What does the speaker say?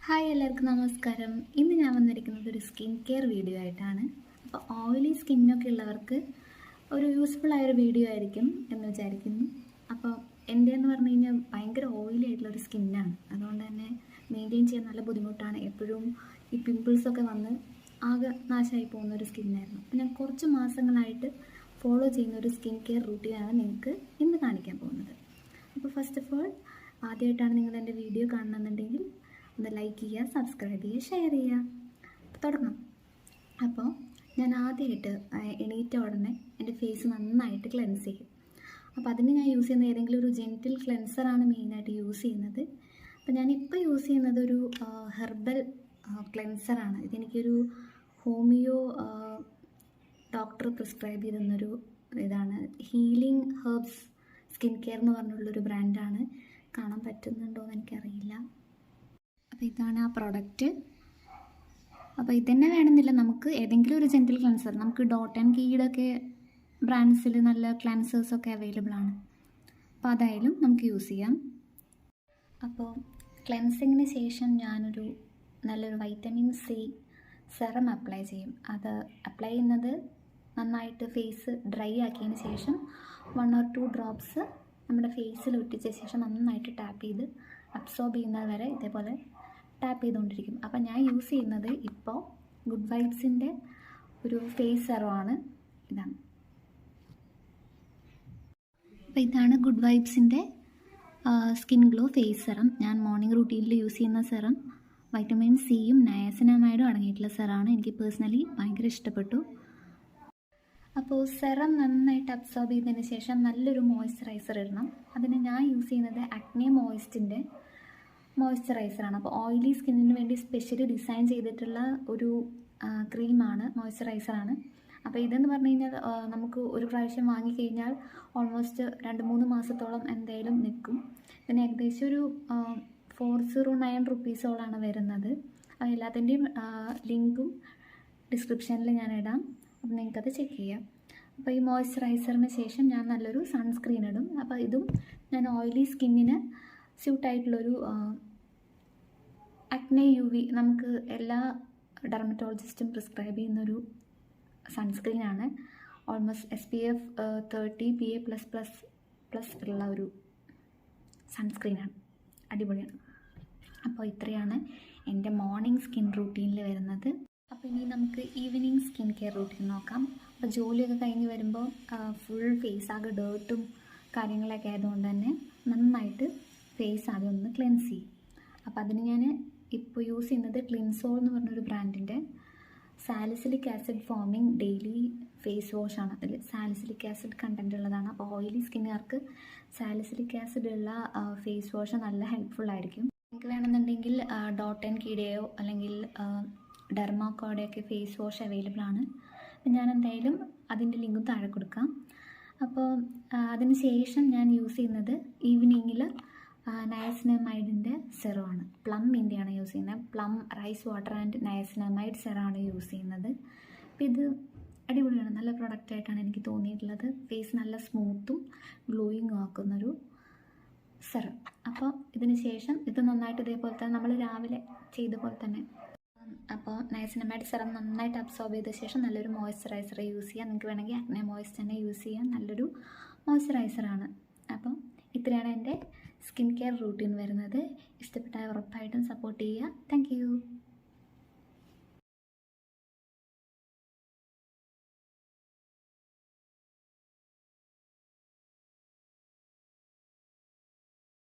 Hi എല്ലാവർക്കും നമസ്കാരം. ഇന്ന് ഞാൻ വന്നിരിക്കുന്നത് ഒരു സ്കിൻ കെയർ വീഡിയോ ആയിട്ടാണ്. അപ്പോൾ ഓയിലി സ്കിന്നൊക്കെ ഉള്ളവർക്ക് ഒരു യൂസ്ഫുൾ ആയൊരു വീഡിയോ ആയിരിക്കും എന്ന് വിചാരിക്കുന്നു. അപ്പോൾ എൻ്റെ എന്ന് പറഞ്ഞു കഴിഞ്ഞാൽ ഭയങ്കര ഓയിലി ആയിട്ടുള്ളൊരു സ്കിന്നാണ്. അതുകൊണ്ട് തന്നെ മെയിൻറ്റെയിൻ ചെയ്യാൻ നല്ല ബുദ്ധിമുട്ടാണ്. എപ്പോഴും ഈ പിമ്പിൾസൊക്കെ വന്ന് ആകെ നാശമായി പോകുന്നൊരു സ്കിന്നായിരുന്നു. അപ്പോൾ ഞാൻ കുറച്ച് മാസങ്ങളായിട്ട് ഫോളോ ചെയ്യുന്ന ഒരു സ്കിൻ കെയർ റൂട്ടീനാണ് നിങ്ങൾക്ക് ഇന്ന് കാണിക്കാൻ പോകുന്നത്. അപ്പോൾ ഫസ്റ്റ് ഓഫ് ഓൾ ആദ്യമായിട്ടാണ് നിങ്ങൾ എൻ്റെ വീഡിയോ കാണുന്നുണ്ടെങ്കിൽ ഒന്ന് ലൈക്ക് ചെയ്യുക, സബ്സ്ക്രൈബ് ചെയ്യുക, ഷെയർ ചെയ്യുക. തുടങ്ങാം. അപ്പോൾ ഞാൻ ആദ്യമായിട്ട് എണീറ്റ ഉടനെ എൻ്റെ ഫേസ് നന്നായിട്ട് ക്ലെൻസ് ചെയ്യും. അപ്പോൾ അതിന് ഞാൻ യൂസ് ചെയ്യുന്ന ഏതെങ്കിലും ഒരു ജെൻറ്റിൽ ക്ലെൻസറാണ് മെയിനായിട്ട് യൂസ് ചെയ്യുന്നത്. അപ്പോൾ ഞാനിപ്പോൾ യൂസ് ചെയ്യുന്നത് ഒരു ഹെർബൽ ക്ലെൻസറാണ്. ഇതെനിക്കൊരു ഹോമിയോ ഡോക്ടർ പ്രിസ്ക്രൈബ് ചെയ്തെന്നൊരു ഇതാണ്. ഹീലിംഗ് ഹെർബ്സ് സ്കിൻ കെയർ എന്ന് പറഞ്ഞുള്ളൊരു ബ്രാൻഡാണ്. കാണാൻ പറ്റുന്നുണ്ടോ എന്ന് എനിക്കറിയില്ല. അപ്പോൾ ഇതാണ് ആ പ്രോഡക്റ്റ്. അപ്പോൾ ഇതന്നെ വേണമെന്നില്ല, നമുക്ക് ഏതെങ്കിലും ഒരു ജെൻറ്റിൽ ക്ലെൻസർ, നമുക്ക് ഡോട്ട് ആൻഡ് കീടൊക്കെ ബ്രാൻഡ്സിൽ നല്ല ക്ലെൻസേഴ്സൊക്കെ അവൈലബിൾ ആണ്. അപ്പോൾ അതായാലും നമുക്ക് യൂസ് ചെയ്യാം. അപ്പോൾ ക്ലെൻസിങ്ങിന് ശേഷം ഞാനൊരു നല്ലൊരു വൈറ്റമിൻ സി സെറം അപ്ലൈ ചെയ്യും. അത് അപ്ലൈ ചെയ്യുന്നത് നന്നായിട്ട് ഫേസ് ഡ്രൈ ആക്കിയതിന് ശേഷം 1 or 2 ഡ്രോപ്സ് നമ്മുടെ ഫേസിൽ ഒറ്റിച്ച ശേഷം നന്നായിട്ട് ടാപ്പ് ചെയ്ത് അബ്സോർബ് ചെയ്യുന്നത് വരെ ഇതേപോലെ ടാപ്പ് ചെയ്തുകൊണ്ടിരിക്കും. അപ്പോൾ ഞാൻ യൂസ് ചെയ്യുന്നത് ഇപ്പോൾ ഗുഡ് വൈബ്സിൻ്റെ ഒരു ഫേസ് സെറമാണ്. ഇതാണ്. അപ്പോൾ ഇതാണ് ഗുഡ് വൈബ്സിൻ്റെ സ്കിൻ ഗ്ലോ ഫേസ് സെറം. ഞാൻ മോർണിംഗ് റൂട്ടീനിൽ യൂസ് ചെയ്യുന്ന സെറം വൈറ്റമിൻ സിയും നയാസിനമൈഡും അടങ്ങിയിട്ടുള്ള സെറമാണ്. എനിക്ക് പേഴ്സണലി ഭയങ്കര ഇഷ്ടപ്പെട്ടു. അപ്പോൾ സെറം നന്നായിട്ട് അബ്സോർബ് ചെയ്തതിന് ശേഷം നല്ലൊരു മോയ്സ്ചറൈസർ ഇടണം. അതിന് ഞാൻ യൂസ് ചെയ്യുന്നത് അക്നെ മോയിസ്റ്റിൻ്റെ മോയ്സ്ചറൈസറാണ്. അപ്പോൾ ഓയിലി സ്കിന്നിന് വേണ്ടി സ്പെഷ്യലി ഡിസൈൻ ചെയ്തിട്ടുള്ള ഒരു ക്രീമാണ്, മോയ്സ്ചറൈസറാണ്. അപ്പോൾ ഇതെന്ന് പറഞ്ഞു കഴിഞ്ഞാൽ നമുക്ക് ഒരു പ്രാവശ്യം വാങ്ങിക്കഴിഞ്ഞാൽ ഓൾമോസ്റ്റ് 2-3 മാസത്തോളം എന്തായാലും നിൽക്കും. ഇതിന് ഏകദേശം ഒരു 409 റുപ്പീസോളാണ് വരുന്നത്. അപ്പോൾ എല്ലാത്തിൻ്റെയും ലിങ്കും ഡിസ്ക്രിപ്ഷനിൽ ഞാൻ ഇടാം. അപ്പോൾ നിങ്ങൾക്കത് ചെക്ക് ചെയ്യാം. അപ്പോൾ ഈ മോയ്സ്ചറൈസറിന് ശേഷം ഞാൻ നല്ലൊരു സൺസ്ക്രീൻ ഇടും. അപ്പോൾ ഇതും ഞാൻ ഓയിലി സ്കിന്നിന് സ്യൂട്ടായിട്ടുള്ളൊരു അക്നെ UV, നമുക്ക് എല്ലാ ഡെർമറ്റോളജിസ്റ്റും പ്രിസ്ക്രൈബ് ചെയ്യുന്നൊരു സൺസ്ക്രീനാണ്. ഓൾമോസ്റ്റ് SPF 30 PA++ ഉള്ള ഒരു സൺസ്ക്രീനാണ്. അടിപൊളിയാണ്. അപ്പോൾ ഇത്രയാണ് എൻ്റെ മോർണിംഗ് സ്കിൻ റൂട്ടീനിൽ വരുന്നത്. അപ്പോൾ ഇനി നമുക്ക് ഈവനിങ് സ്കിൻ കെയർ റൂട്ടീൻ നോക്കാം. അപ്പോൾ ജോലിയൊക്കെ കഴിഞ്ഞ് വരുമ്പോൾ ഫുൾ ഫേസ് ആകെ ഡേർട്ടും കാര്യങ്ങളൊക്കെ ആയതുകൊണ്ട് തന്നെ നന്നായിട്ട് ഫേസ് ആകെ ഒന്ന് ക്ലെൻസ് ചെയ്യും. അപ്പോൾ അതിന് ഞാൻ ഇപ്പോൾ യൂസ് ചെയ്യുന്നത് ക്ലിൻസോൾ എന്ന് പറഞ്ഞൊരു ബ്രാൻഡിൻ്റെ salicylic acid foaming daily face വാഷാണ്. അതിൽ സാലിസിലിക് ആസിഡ് കണ്ടൻറ്റ് ഉള്ളതാണ്. അപ്പോൾ ഓയിലി സ്കിന്നുകാർക്ക് സാലിസിലിക് ആസിഡ് ഉള്ള ഫേസ് വാഷ് നല്ല ഹെൽപ്ഫുൾ ആയിരിക്കും. നിങ്ങൾക്ക് വേണമെന്നുണ്ടെങ്കിൽ ഡോട്ട് ആൻഡ് കീടയോ അല്ലെങ്കിൽ ഡെർമാക്കോടെയൊക്കെ ഫേസ് വാഷ് അവൈലബിൾ ആണ്. ഞാൻ എന്തായാലും അതിൻ്റെ ലിങ്കും താഴെ കൊടുക്കാം. അപ്പോൾ അതിന് ശേഷം ഞാൻ യൂസ് ചെയ്യുന്നത് ഈവനിങ്ങിൽ നയാസിനമൈഡിൻ്റെ സെറമാണ്. പ്ലമ്മിൻ്റെയാണ് യൂസ് ചെയ്യുന്നത്. Plum rice water and niacinamide സെറമാണ് യൂസ് ചെയ്യുന്നത്. അപ്പോൾ ഇത് അടിപൊളിയാണ്, നല്ല പ്രൊഡക്റ്റായിട്ടാണ് എനിക്ക് തോന്നിയിട്ടുള്ളത്. ഫേസ് നല്ല സ്മൂത്തും ഗ്ലോയിങ്ങും ആക്കുന്നൊരു സെറം. അപ്പോൾ ഇതിന് ശേഷം ഇത് നന്നായിട്ട് ഇതേപോലെ തന്നെ നമ്മൾ രാവിലെ ചെയ്ത പോലെ തന്നെ, അപ്പോൾ നയാസിനമൈഡ് സെറം നന്നായിട്ട് അബ്സോർബ് ചെയ്ത ശേഷം നല്ലൊരു മോയ്സ്ചറൈസർ യൂസ് ചെയ്യാം. നിങ്ങൾക്ക് വേണമെങ്കിൽ അക്നെ മോയ്സ്റ്റ് തന്നെ യൂസ് ചെയ്യാം. നല്ലൊരു മോയ്സ്ചറൈസറാണ്. അപ്പം ഇത്രയാണ് എൻ്റെ സ്കിൻ കെയർ റൂട്ടീൻ വരുന്നത്. ഇഷ്ടപ്പെട്ടാൽ ഉറപ്പായിട്ടും സപ്പോർട്ട് ചെയ്യുക.